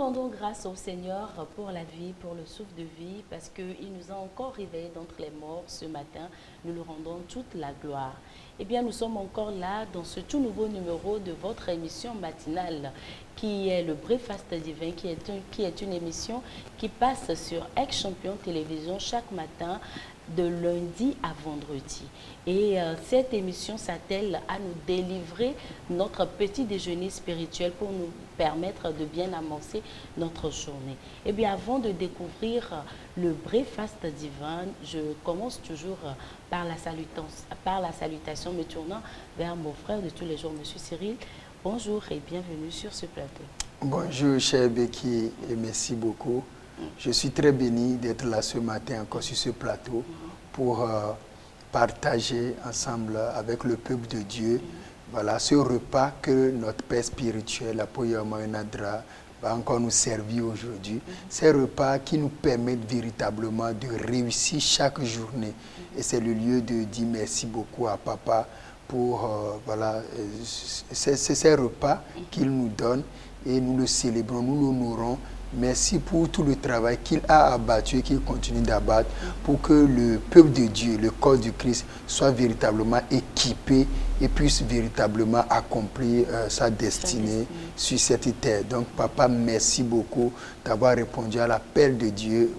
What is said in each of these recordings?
rendons grâce au Seigneur pour la vie, pour le souffle de vie, parce qu'il nous a encore réveillés d'entre les morts ce matin. Nous lui rendons toute la gloire. Eh bien, nous sommes encore là dans ce tout nouveau numéro de votre émission matinale, qui est le Breakfast Divin, qui est une émission qui passe sur Ex-Champion Télévision chaque matin, de lundi à vendredi. Et cette émission s'attelle à nous délivrer notre petit déjeuner spirituel pour nous permettre de bien amorcer notre journée. Et bien, avant de découvrir le Breakfast Divin, je commence toujours par la salutation, me tournant vers mon frère de tous les jours, M. Cyril. Bonjour et bienvenue sur ce plateau. Bonjour, cher Becky, et merci beaucoup. Je suis très béni d'être là ce matin encore sur ce plateau pour partager ensemble avec le peuple de Dieu voilà, ce repas que notre Père spirituel, Apoyama Enadra, va encore nous servir aujourd'hui. Ces repas qui nous permettent véritablement de réussir chaque journée. Et c'est le lieu de dire merci beaucoup à Papa pour voilà, ces repas qu'il nous donne et nous le célébrons, nous l'honorons. Merci pour tout le travail qu'il a abattu et qu'il continue d'abattre pour que le peuple de Dieu, le corps du Christ, soit véritablement équipé et puisse véritablement accomplir sa destinée sur cette terre. Donc, Papa, merci beaucoup d'avoir répondu à l'appel de Dieu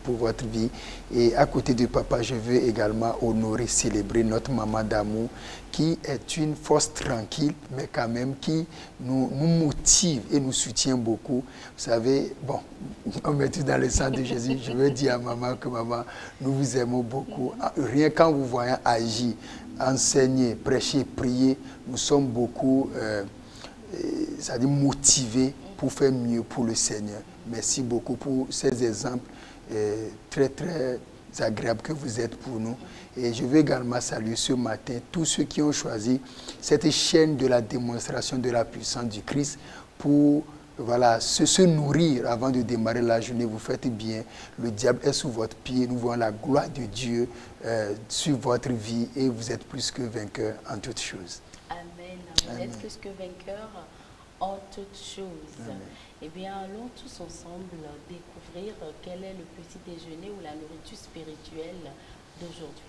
pour votre vie. Et à côté de Papa, je veux également honorer, célébrer notre maman d'amour, qui est une force tranquille, mais quand même qui nous motive et nous soutient beaucoup. Vous savez, bon, on met tout dans le sang de Jésus. Je veux dire à maman que maman, nous vous aimons beaucoup. Rien qu'en vous voyant agir, enseigner, prêcher, prier, nous sommes beaucoup c'est-à-dire motivés pour faire mieux pour le Seigneur. Merci beaucoup pour ces exemples très, très agréables que vous êtes pour nous. Et je veux également saluer ce matin tous ceux qui ont choisi cette chaîne de la démonstration de la puissance du Christ pour voilà, se nourrir avant de démarrer la journée. Vous faites bien. Le diable est sous votre pied. Nous voyons la gloire de Dieu sur votre vie et vous êtes plus que vainqueur en toutes choses. Amen. Vous êtes plus que vainqueur en toutes choses. Amen. Eh bien, allons tous ensemble découvrir quel est le petit déjeuner ou la nourriture spirituelle d'aujourd'hui.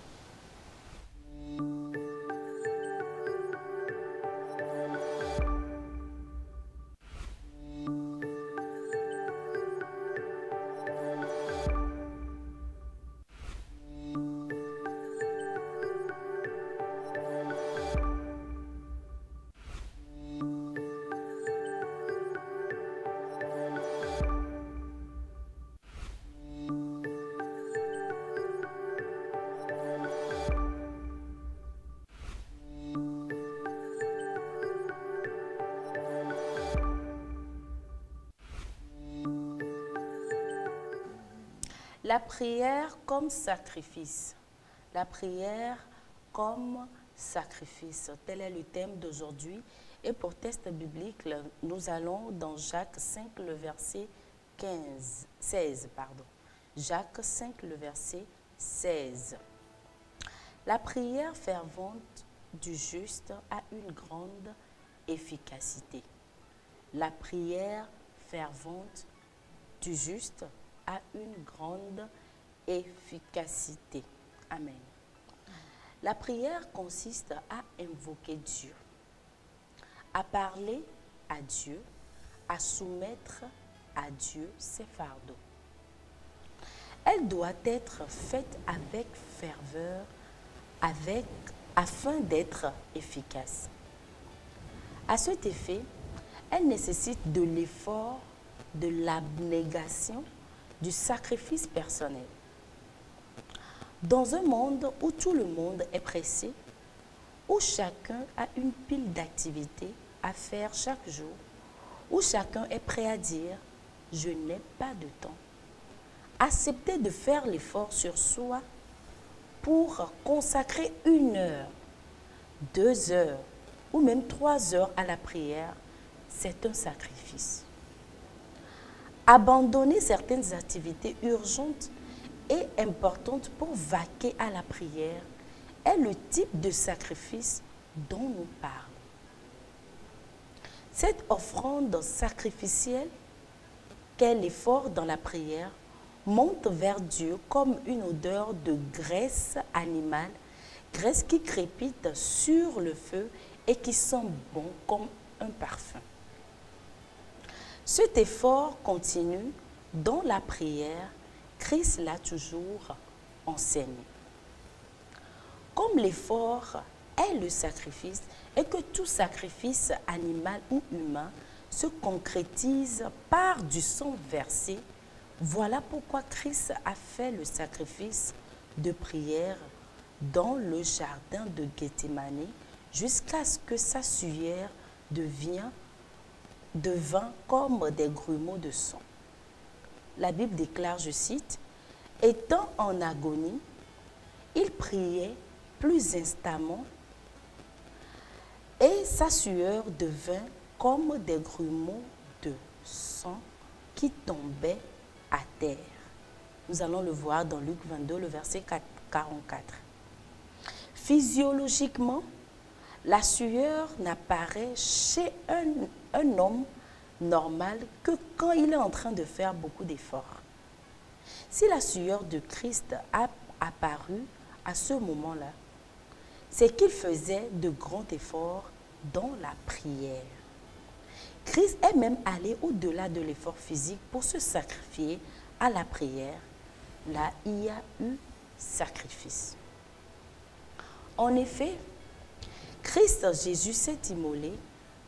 La prière comme sacrifice. La prière comme sacrifice. Tel est le thème d'aujourd'hui. Et pour test biblique, nous allons dans Jacques 5, le verset 16. Jacques 5, le verset 16. La prière fervente du juste a une grande efficacité. La prière fervente du juste a une grande efficacité. Amen. La prière consiste à invoquer Dieu, à parler à Dieu, à soumettre à Dieu ses fardeaux. Elle doit être faite avec ferveur, afin d'être efficace. À cet effet, elle nécessite de l'effort, de l'abnégation, du sacrifice personnel. Dans un monde où tout le monde est pressé, où chacun a une pile d'activités à faire chaque jour, où chacun est prêt à dire « je n'ai pas de temps », accepter de faire l'effort sur soi pour consacrer 1 heure, 2 heures ou même 3 heures à la prière, c'est un sacrifice. Abandonner certaines activités urgentes et importantes pour vaquer à la prière est le type de sacrifice dont nous parlons. Cette offrande sacrificielle qu'est l'effort dans la prière monte vers Dieu comme une odeur de graisse animale, graisse qui crépite sur le feu et qui sent bon comme un parfum. Cet effort continu dans la prière, Christ l'a toujours enseigné. Comme l'effort est le sacrifice et que tout sacrifice animal ou humain se concrétise par du sang versé, voilà pourquoi Christ a fait le sacrifice de prière dans le jardin de Gethsémani jusqu'à ce que sa sueur devint comme des grumeaux de sang. La Bible déclare, je cite, « Étant en agonie, il priait plus instamment et sa sueur devint comme des grumeaux de sang qui tombaient à terre. » Nous allons le voir dans Luc 22, le verset 44. Physiologiquement, la sueur n'apparaît chez un homme normal que quand il est en train de faire beaucoup d'efforts. Si la sueur de Christ a apparu à ce moment-là, c'est qu'il faisait de grands efforts dans la prière. Christ est même allé au-delà de l'effort physique pour se sacrifier à la prière. Là, il y a eu sacrifice. En effet, Christ Jésus s'est immolé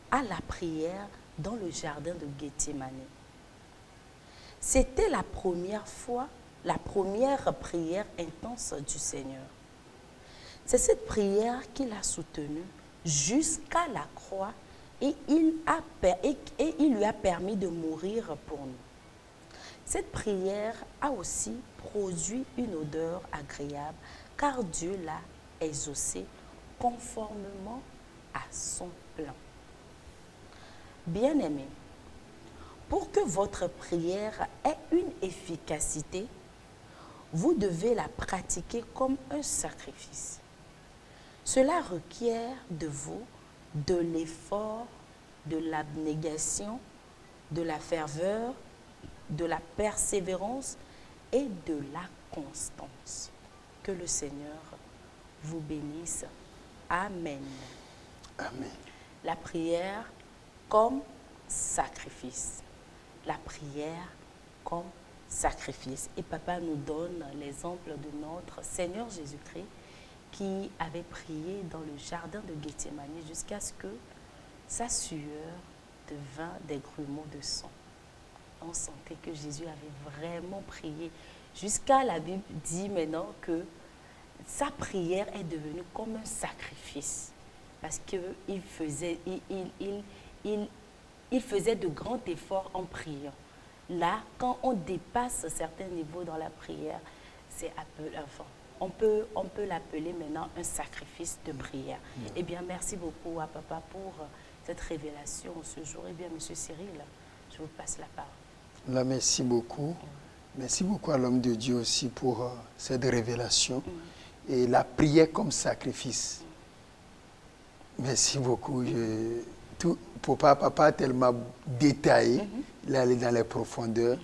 à la prière dans le jardin de Gethsémani. C'était la première fois, la première prière intense du Seigneur. C'est cette prière qu'il a soutenue jusqu'à la croix et il lui a permis de mourir pour nous. Cette prière a aussi produit une odeur agréable car Dieu l'a exaucée conformément à son plan. Bien-aimés, pour que votre prière ait une efficacité, vous devez la pratiquer comme un sacrifice. Cela requiert de vous de l'effort, de l'abnégation, de la ferveur, de la persévérance et de la constance. Que le Seigneur vous bénisse. Amen. Amen. La prière comme sacrifice. La prière comme sacrifice. Et Papa nous donne l'exemple de notre Seigneur Jésus-Christ qui avait prié dans le jardin de Gethsémani jusqu'à ce que sa sueur devint des grumeaux de sang. On sentait que Jésus avait vraiment prié. Jusqu'à la Bible dit maintenant que sa prière est devenue comme un sacrifice. Parce qu'il faisait, il faisait de grands efforts en priant. Là, quand on dépasse certains niveaux dans la prière, c'est on peut l'appeler maintenant un sacrifice de prière. Eh bien, merci beaucoup à Papa pour cette révélation ce jour. Eh bien, Monsieur Cyril, je vous passe la parole. Là, merci beaucoup. Merci beaucoup à l'homme de Dieu aussi pour cette révélation. Et la prière comme sacrifice. Merci beaucoup. Papa a tellement détaillé, il est allé dans les profondeurs.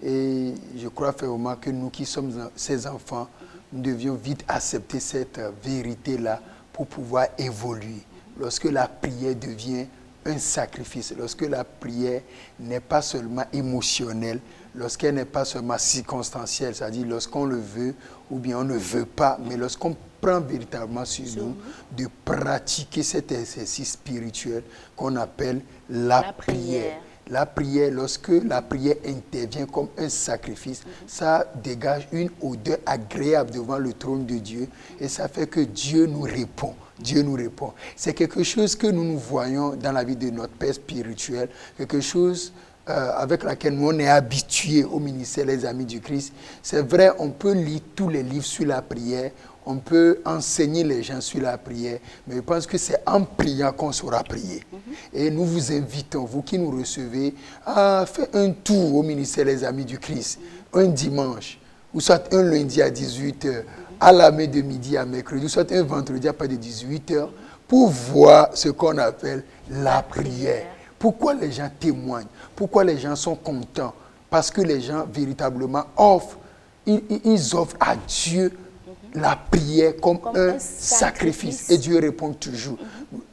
Et je crois vraiment que nous qui sommes ses enfants, nous devions vite accepter cette vérité-là pour pouvoir évoluer. Lorsque la prière devient un sacrifice, lorsque la prière n'est pas seulement émotionnelle, lorsqu'elle n'est pas seulement circonstancielle, c'est-à-dire lorsqu'on le veut ou bien on ne veut pas, mais lorsqu'on prend véritablement sur nous de pratiquer cet exercice spirituel qu'on appelle la prière. La prière, lorsque la prière intervient comme un sacrifice, ça dégage une odeur agréable devant le trône de Dieu et ça fait que Dieu nous répond. Dieu nous répond. C'est quelque chose que nous voyons dans la vie de notre Père spirituel, quelque chose avec laquelle nous on est habitués au ministère des Amis du Christ. C'est vrai, on peut lire tous les livres sur la prière, on peut enseigner les gens sur la prière, mais je pense que c'est en priant qu'on saura prier. Et nous vous invitons, vous qui nous recevez, à faire un tour au ministère des Amis du Christ, un dimanche, ou soit un lundi à 18h, à la main de midi à mercredi, ou soit un vendredi à partir de 18h, pour voir ce qu'on appelle la prière. Pourquoi les gens témoignent? Pourquoi les gens sont contents parce que les gens véritablement offrent, ils offrent à Dieu la prière comme un sacrifice. Et Dieu répond toujours.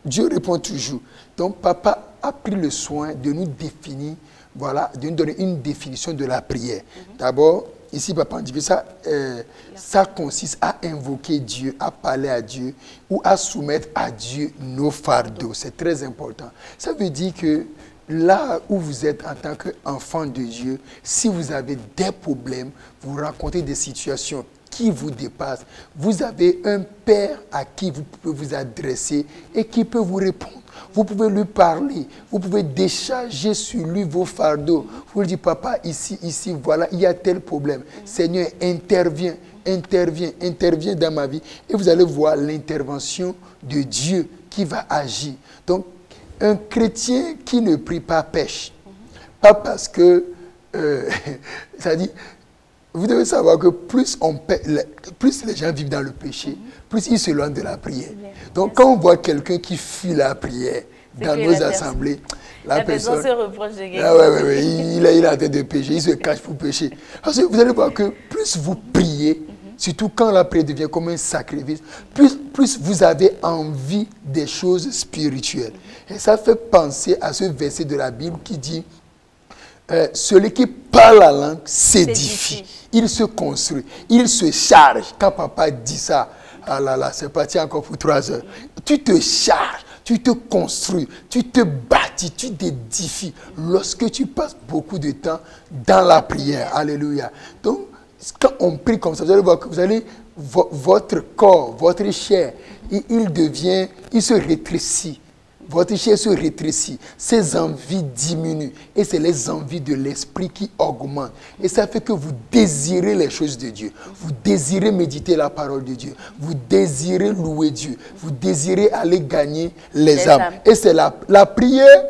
Dieu répond toujours. Donc, papa a pris le soin de nous définir, voilà, de nous donner une définition de la prière. D'abord, ici, papa dit que ça consiste à invoquer Dieu, à parler à Dieu ou à soumettre à Dieu nos fardeaux. C'est très important. Ça veut dire que là où vous êtes en tant qu'enfant de Dieu, si vous avez des problèmes, vous rencontrez des situations qui vous dépassent, vous avez un Père à qui vous pouvez vous adresser et qui peut vous répondre. Vous pouvez lui parler, vous pouvez décharger sur lui vos fardeaux. Vous lui dites, papa, ici, voilà, il y a tel problème. Seigneur, interviens, interviens, interviens dans ma vie. Et vous allez voir l'intervention de Dieu qui va agir. Donc, un chrétien qui ne prie pas pêche. Pas parce que, ça dit, vous devez savoir que plus les gens vivent dans le péché, plus ils s'éloignent de la prière. Donc, quand on voit quelqu'un qui fuit la prière dans nos assemblées, la personne se reproche de quelque chose. Il est en train de pécher, il se cache pour pécher. Parce que vous allez voir que plus vous priez, surtout quand la prière devient comme un sacrifice, plus vous avez envie des choses spirituelles. Et ça fait penser à ce verset de la Bible qui dit celui qui parle la langue s'édifie, il se construit, il se charge. Quand papa dit ça, ah là là, c'est parti encore pour 3 heures. Tu te charges, tu te construis, tu te bâtis, tu t'édifies lorsque tu passes beaucoup de temps dans la prière. Alléluia. Donc, quand on prie comme ça, vous allez voir que votre corps, votre chair, il se rétrécit. Votre chair se rétrécit, ses envies diminuent et c'est les envies de l'esprit qui augmentent. Et ça fait que vous désirez les choses de Dieu, vous désirez méditer la parole de Dieu, vous désirez louer Dieu, vous désirez aller gagner les âmes. Et c'est la prière,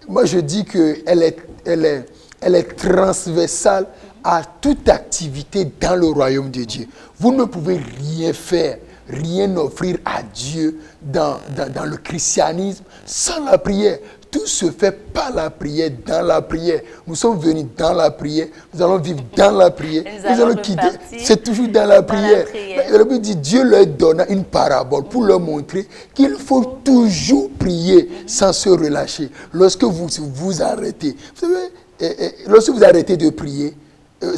moi je dis qu'elle est transversale à toute activité dans le royaume de Dieu. Vous ne pouvez rien faire, rien offrir à Dieu dans le christianisme sans la prière. Tout se fait par la prière, dans la prière. Nous sommes venus dans la prière, nous allons vivre dans la prière, nous allons quitter. C'est toujours dans la prière. Le Bible dit, Dieu leur donna une parabole pour leur montrer qu'il faut toujours prier sans se relâcher. Lorsque vous vous arrêtez, vous savez, lorsque vous arrêtez de prier,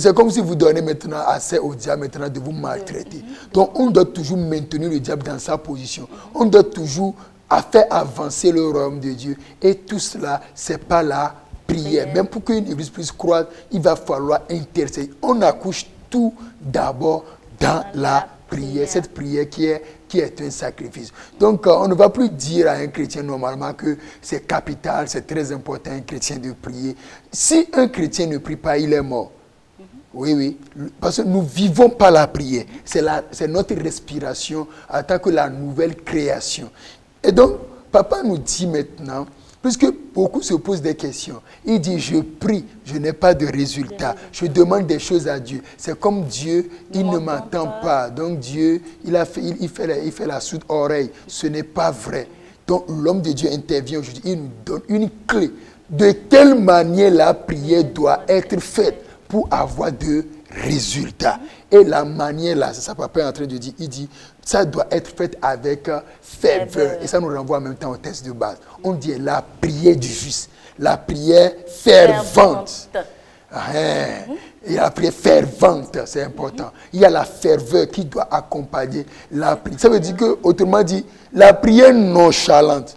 c'est comme si vous donnez maintenant assez au diable maintenant de vous maltraiter. Donc on doit toujours maintenir le diable dans sa position. On doit toujours faire avancer le royaume de Dieu. Et tout cela, c'est pas la prière. Même pour qu'une église puisse croître, il va falloir intercéder. On accouche tout d'abord dans la prière. Cette prière qui est un sacrifice. Donc on ne va plus dire à un chrétien normalement que c'est capital, c'est très important un chrétien de prier. Si un chrétien ne prie pas, il est mort. Oui, parce que nous vivons par la prière. C'est notre respiration en tant que la nouvelle création. Et donc, papa nous dit maintenant, puisque beaucoup se posent des questions, il dit, je prie, je n'ai pas de résultat. Je demande des choses à Dieu. C'est comme Dieu, il ne m'entend pas. Donc Dieu, il fait la sourde oreille. Ce n'est pas vrai. Donc l'homme de Dieu intervient aujourd'hui. Il nous donne une clé. De quelle manière la prière doit être faite pour avoir de résultats. Et la manière là, c'est ça papa est en train de dire, il dit, ça doit être fait avec ferveur. Et ça nous renvoie en même temps au texte de base. On dit la prière du juste, la prière fervente. Et la prière fervente, c'est important. Il y a la ferveur qui doit accompagner la prière. Ça veut dire que, autrement dit, la prière nonchalante,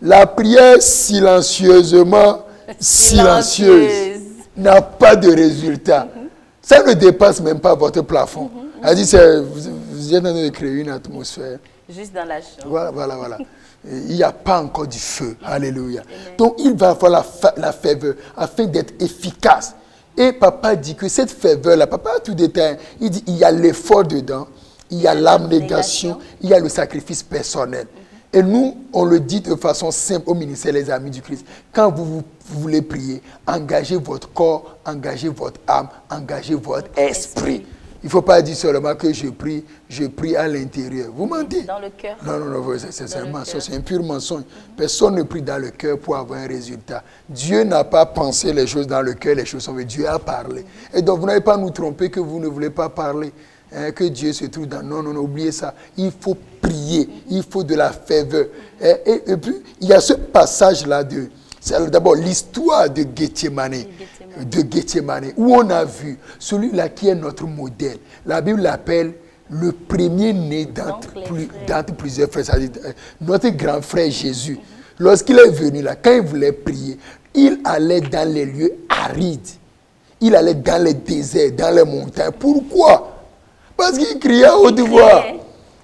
la prière silencieusement silencieuse n'a pas de résultat. Ça ne dépasse même pas votre plafond. Elle dit, vous êtes en train de créer une atmosphère. Juste dans la chambre. Voilà. Il n'y a pas encore du feu. Alléluia. Donc, il va falloir la ferveur afin d'être efficace. Et papa dit que cette ferveur-là, papa a tout détaillé. Il dit, il y a l'effort dedans, il y a l'abnégation, il y a le sacrifice personnel. Et nous, on le dit de façon simple au ministère Les Amis du Christ. Quand vous voulez prier, engagez votre corps, engagez votre âme, engagez votre esprit. Il ne faut pas dire seulement que je prie à l'intérieur. Vous mentez. Dans le cœur. Non, c'est un mensonge, c'est un pur mensonge. Personne ne prie dans le cœur pour avoir un résultat. Dieu n'a pas pensé les choses dans le cœur, les choses sont venues. Dieu a parlé. Et donc vous n'avez pas à nous tromper que vous ne voulez pas parler. Que Dieu se trouve dans... Non, oubliez ça. Il faut prier, il faut de la ferveur. Et puis, il y a ce passage-là de... C'est d'abord l'histoire de Gethsemane, où on a vu celui-là qui est notre modèle. La Bible l'appelle le premier-né d'entre plusieurs frères. C'est-à-dire notre grand frère Jésus. Lorsqu'il est venu là, quand il voulait prier, il allait dans les lieux arides. Il allait dans les déserts, dans les montagnes. Pourquoi? Parce qu'il criait à haute voix.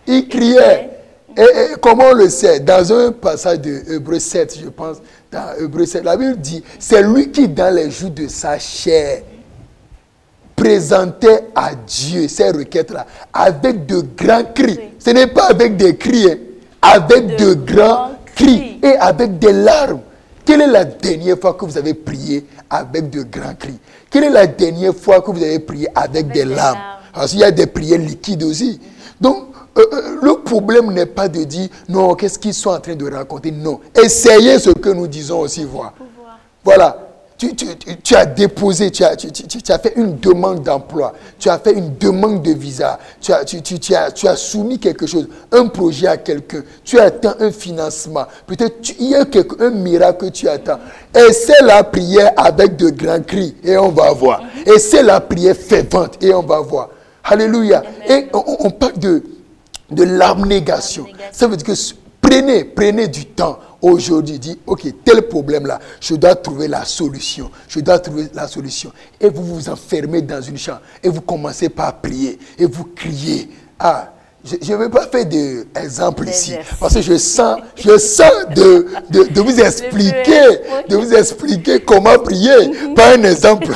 Il criait. Et comment on le sait? Dans un passage de Hébreux 7, je pense, dans Hébreux 7, la Bible dit, c'est lui qui, dans les jours de sa chair, présentait à Dieu ces requêtes-là avec de grands cris. Ce n'est pas avec des cris, hein, avec de grands cris et avec des larmes. Quelle est la dernière fois que vous avez prié avec de grands cris? Quelle est la dernière fois que vous avez prié avec des larmes? Parce qu'il y a des prières liquides aussi. Donc, le problème n'est pas de dire, non, qu'est-ce qu'ils sont en train de raconter? Non. Essayez ce que nous disons aussi, voir. Voilà. Tu as déposé, tu as fait une demande d'emploi, tu as fait une demande de visa, tu as soumis quelque chose, un projet à quelqu'un, tu attends un financement, peut-être il y a un miracle que tu attends. Essaie la prière avec de grands cris et on va voir. Essaie la prière fervente et on va voir. Alléluia. Et on parle de l'abnégation. Ça veut dire que prenez du temps aujourd'hui, dit, ok, tel problème-là, je dois trouver la solution. Je dois trouver la solution. Et vous vous enfermez dans une chambre et vous commencez par prier et vous criez. Ah, je ne vais pas faire d'exemple ici parce que je sens de vous expliquer comment prier. Pas un exemple.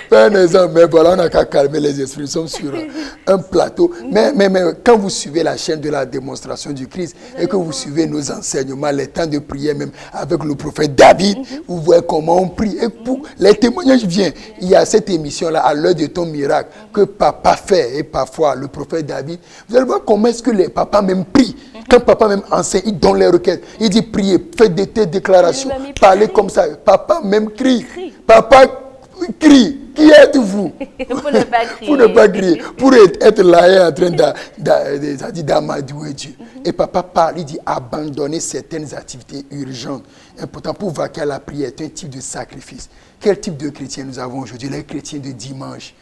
Pas un exemple, mais voilà, on n'a qu'à calmer les esprits. Nous sommes sur un plateau. Mais quand vous suivez la chaîne de la démonstration du Christ et que vous suivez nos enseignements, les temps de prière même avec le prophète David, vous voyez comment on prie. Et pour les témoignages viennent. Il y a cette émission-là, à l'heure de ton miracle, que papa fait. Et parfois, le prophète David, vous allez voir comment est-ce que les papas même prient. Quand papa même enseigne, il donne les requêtes. Il dit priez, faites des déclarations, parlez comme ça. Papa même crie. Papa crie. Qui êtes-vous? Pour ne pas crier. Pour ne pas crier. Pour être là et en train d'amadouer Dieu. Et papa parle, il dit abandonner certaines activités urgentes. Important pour vaquer à la prière est un type de sacrifice. Quel type de chrétiens nous avons aujourd'hui? Les chrétiens de dimanche.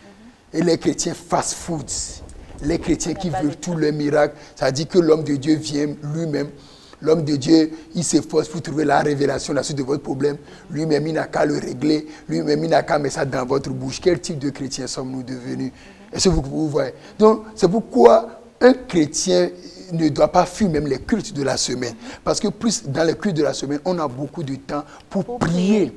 Et les chrétiens fast-foods. Les chrétiens qui veulent tous les miracles. Ça dit que l'homme de Dieu vient lui-même. L'homme de Dieu, il s'efforce pour trouver la révélation, la suite de votre problème. Lui-même, il n'a qu'à le régler. Lui-même, il n'a qu'à mettre ça dans votre bouche. Quel type de chrétien sommes-nous devenus? Est-ce que vous voyez? Donc, c'est pourquoi un chrétien ne doit pas fuir même les cultes de la semaine. Parce que plus dans les cultes de la semaine, on a beaucoup de temps pour prier.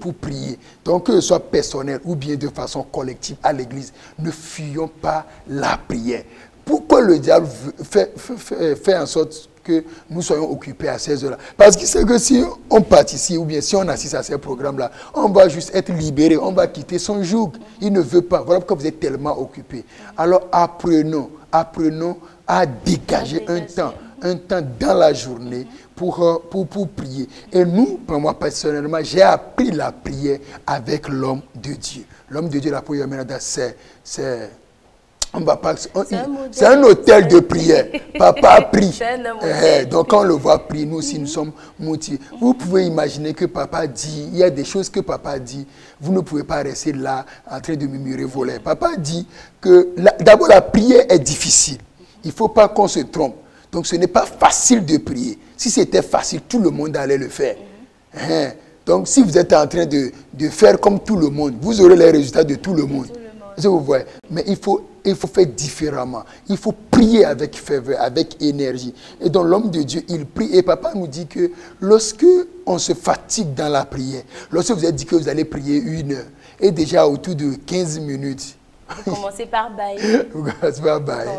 Donc, que ce soit personnel ou bien de façon collective à l'église, ne fuyons pas la prière. Pourquoi le diable fait en sorte que nous soyons occupés à ces heures-là? Parce qu'il sait que si on participe ou bien si on assiste à ces programmes-là, on va juste être libéré, on va quitter son joug. Il ne veut pas. Voilà pourquoi vous êtes tellement occupés. Alors apprenons à dégager un temps dans la journée pour prier. Et nous, pour moi personnellement, j'ai appris la prière avec l'homme de Dieu. L'homme de Dieu, la prière, c'est un hôtel de prière. Papa prie. Donc quand on le voit prier, nous aussi nous sommes motivés. Vous pouvez imaginer que papa dit, il y a des choses que papa dit, vous ne pouvez pas rester là en train de murmurer vos lèvres. Papa dit que d'abord la prière est difficile. Il ne faut pas qu'on se trompe. Donc ce n'est pas facile de prier. Si c'était facile, tout le monde allait le faire. Donc si vous êtes en train de faire comme tout le monde, vous aurez les résultats de tout le monde. Vous voyez. Mais il faut faire différemment. Il faut prier avec ferveur, avec énergie. Et donc l'homme de Dieu, il prie. Et papa nous dit que lorsque on se fatigue dans la prière, lorsque vous avez dit que vous allez prier 1 heure, et déjà autour de 15 minutes, vous commencez par bailler. Vous commencez par bailler.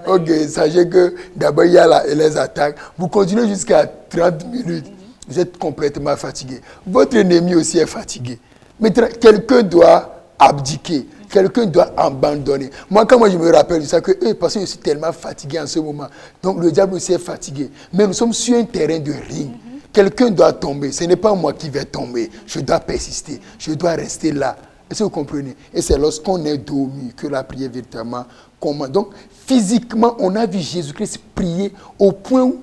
Ok, sachez que d'abord il y a les attaques. Vous continuez jusqu'à 30 minutes. Vous êtes complètement fatigué. Votre ennemi aussi est fatigué. Mais quelqu'un doit abdiquer. quelqu'un doit abandonner. Moi, quand je me rappelle de ça, parce que je suis tellement fatigué en ce moment, donc le diable aussi est fatigué. Mais nous sommes sur un terrain de ring. Quelqu'un doit tomber. Ce n'est pas moi qui vais tomber. Je dois persister. Je dois rester là. Est-ce que vous comprenez? Et c'est lorsqu'on est dormi que la prière véritablement commence. Donc, physiquement, on a vu Jésus-Christ prier au point où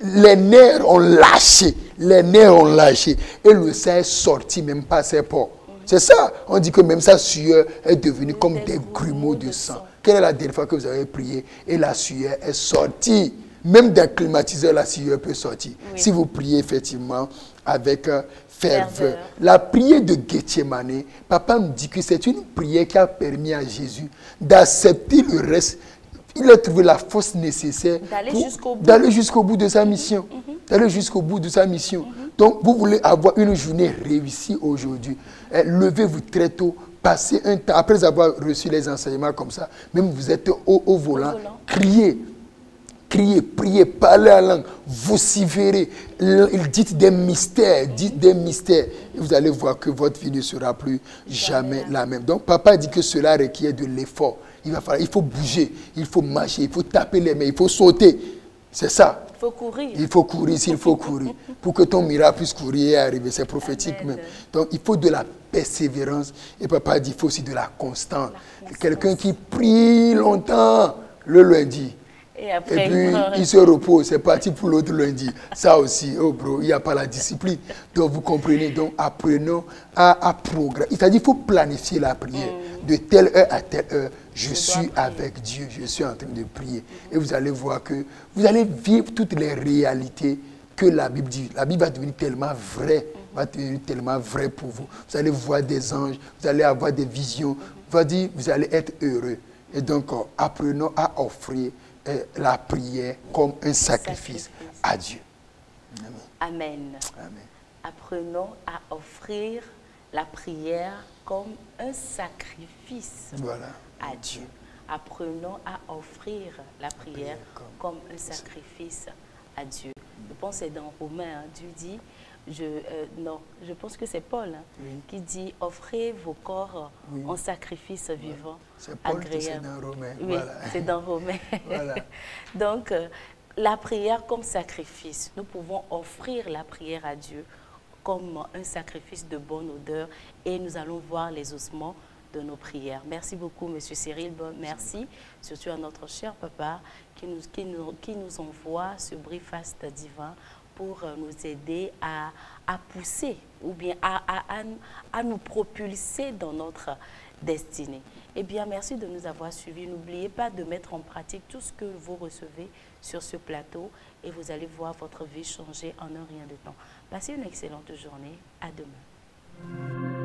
les nerfs ont lâché. Les nerfs ont lâché. Et le sang est sorti, même pas ses pores. C'est ça. On dit que même sa sueur est devenue comme des grumeaux de sang. Quelle est la dernière fois que vous avez prié et la sueur est sortie? Même d'un climatiseur, la sueur peut sortir. Oui. Si vous priez effectivement avec ferveur. La prière de Gethsemane, papa nous dit que c'est une prière qui a permis à Jésus d'accepter le reste. Il a trouvé la force nécessaire d'aller jusqu'au bout de sa mission. D'aller jusqu'au bout de sa mission. Donc, vous voulez avoir une journée réussie aujourd'hui. Levez-vous très tôt. Passez un temps, après avoir reçu les enseignements comme ça, même vous êtes au volant, criez. Criez, priez, parlez en langue, vociférez, dites des mystères, et vous allez voir que votre vie ne sera plus jamais la même. Donc, papa dit que cela requiert de l'effort. Il faut bouger, il faut marcher, il faut taper les mains, il faut sauter. C'est ça. Il faut courir. Il faut courir s'il faut courir. Pour que ton miracle puisse courir et arriver. C'est prophétique même. Donc, il faut de la persévérance. Et papa dit qu'il faut aussi de la constance. Quelqu'un qui prie longtemps le lundi. Et puis, il se repose, c'est parti pour l'autre lundi. Ça aussi, oh bro, il n'y a pas la discipline. Donc, vous comprenez, donc apprenons à programmer. C'est-à-dire qu'il faut planifier la prière. De telle heure à telle heure, je suis avec Dieu, je suis en train de prier. Et vous allez voir que vous allez vivre toutes les réalités que la Bible dit. La Bible va devenir tellement vraie, va devenir tellement vraie pour vous. Vous allez voir des anges, vous allez avoir des visions. Vous allez être heureux. Et donc, apprenons à offrir la prière comme un sacrifice à Dieu. Amen. Amen. Apprenons à offrir la prière comme un sacrifice à Dieu. Apprenons à offrir la prière comme un sacrifice à Dieu. Je pense que c'est dans Romains, Dieu dit, je pense que c'est Paul qui dit offrez vos corps en sacrifice vivant, agréable. C'est dans Romains. Oui, c'est dans Romains. Donc, la prière comme sacrifice, nous pouvons offrir la prière à Dieu comme un sacrifice de bonne odeur et nous allons voir les ossements de nos prières. Merci beaucoup, M. Cyril. Merci, surtout à notre cher papa qui nous envoie ce briefast divin pour nous aider à pousser ou bien à nous propulser dans notre destinée. Eh bien, merci de nous avoir suivis. N'oubliez pas de mettre en pratique tout ce que vous recevez sur ce plateau et vous allez voir votre vie changer en un rien de temps. Passez une excellente journée. À demain.